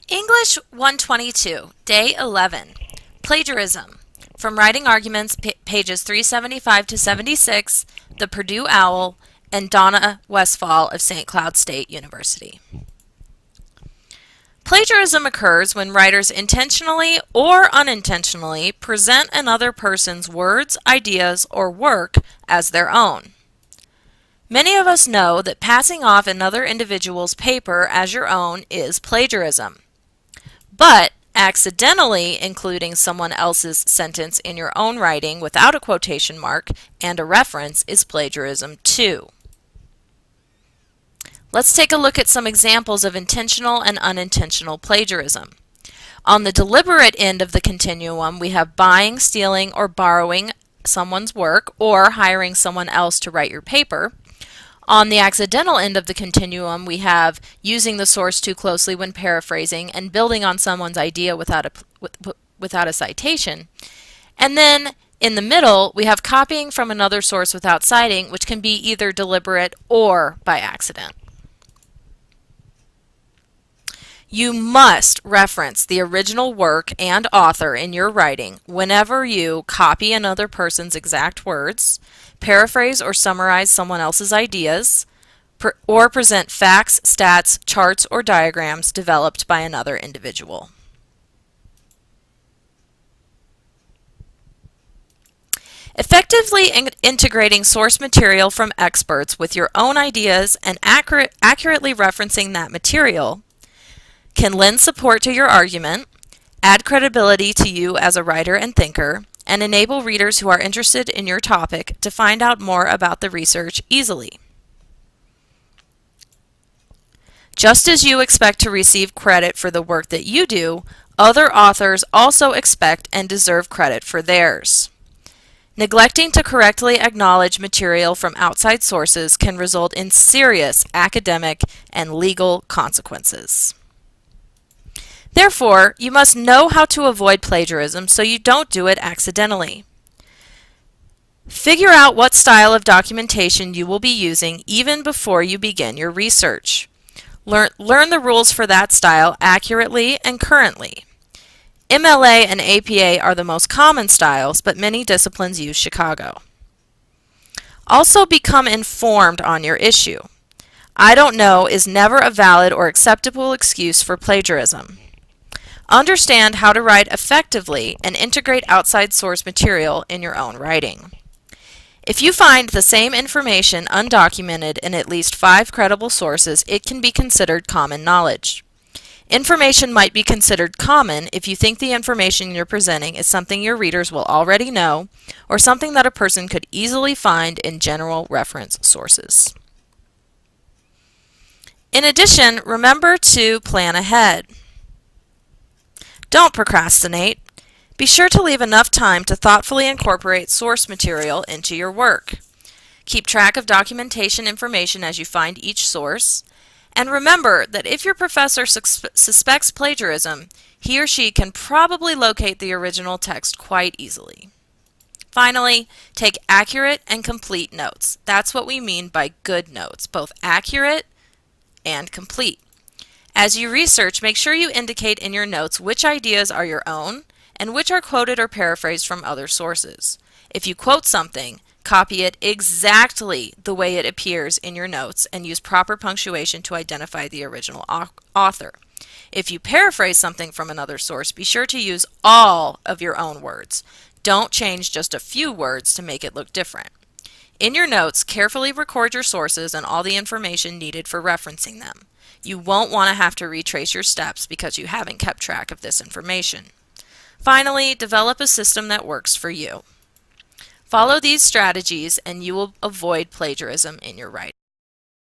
English 122, Day 11, Plagiarism, from Writing Arguments, pages 375 to 76, The Purdue Owl, and Donna Westfall of St. Cloud State University. Plagiarism occurs when writers intentionally or unintentionally present another person's words, ideas, or work as their own. Many of us know that passing off another individual's paper as your own is plagiarism. But accidentally including someone else's sentence in your own writing without a quotation mark and a reference is plagiarism too. Let's take a look at some examples of intentional and unintentional plagiarism. On the deliberate end of the continuum, we have buying, stealing, or borrowing someone's work or hiring someone else to write your paper. On the accidental end of the continuum, we have using the source too closely when paraphrasing and building on someone's idea without a citation. And then in the middle, we have copying from another source without citing, which can be either deliberate or by accident. You must reference the original work and author in your writing whenever you copy another person's exact words, paraphrase or summarize someone else's ideas, or present facts, stats, charts, or diagrams developed by another individual. Effectively integrating source material from experts with your own ideas and accurately referencing that material can lend support to your argument, add credibility to you as a writer and thinker, and enable readers who are interested in your topic to find out more about the research easily. Just as you expect to receive credit for the work that you do, other authors also expect and deserve credit for theirs. Neglecting to correctly acknowledge material from outside sources can result in serious academic and legal consequences. Therefore, you must know how to avoid plagiarism so you don't do it accidentally. Figure out what style of documentation you will be using even before you begin your research. Learn the rules for that style accurately and currently. MLA and APA are the most common styles, but many disciplines use Chicago. Also become informed on your issue. I don't know is never a valid or acceptable excuse for plagiarism. Understand how to write effectively and integrate outside source material in your own writing. If you find the same information undocumented in at least 5 credible sources, it can be considered common knowledge. Information might be considered common if you think the information you're presenting is something your readers will already know or something that a person could easily find in general reference sources. In addition, remember to plan ahead. Don't procrastinate. Be sure to leave enough time to thoughtfully incorporate source material into your work. Keep track of documentation information as you find each source. And remember that if your professor suspects plagiarism, he or she can probably locate the original text quite easily. Finally, take accurate and complete notes. That's what we mean by good notes, both accurate and complete. As you research, make sure you indicate in your notes which ideas are your own and which are quoted or paraphrased from other sources. If you quote something, copy it exactly the way it appears in your notes and use proper punctuation to identify the original author. If you paraphrase something from another source, be sure to use all of your own words. Don't change just a few words to make it look different. In your notes, carefully record your sources and all the information needed for referencing them. You won't want to have to retrace your steps because you haven't kept track of this information. Finally, develop a system that works for you. Follow these strategies and you will avoid plagiarism in your writing.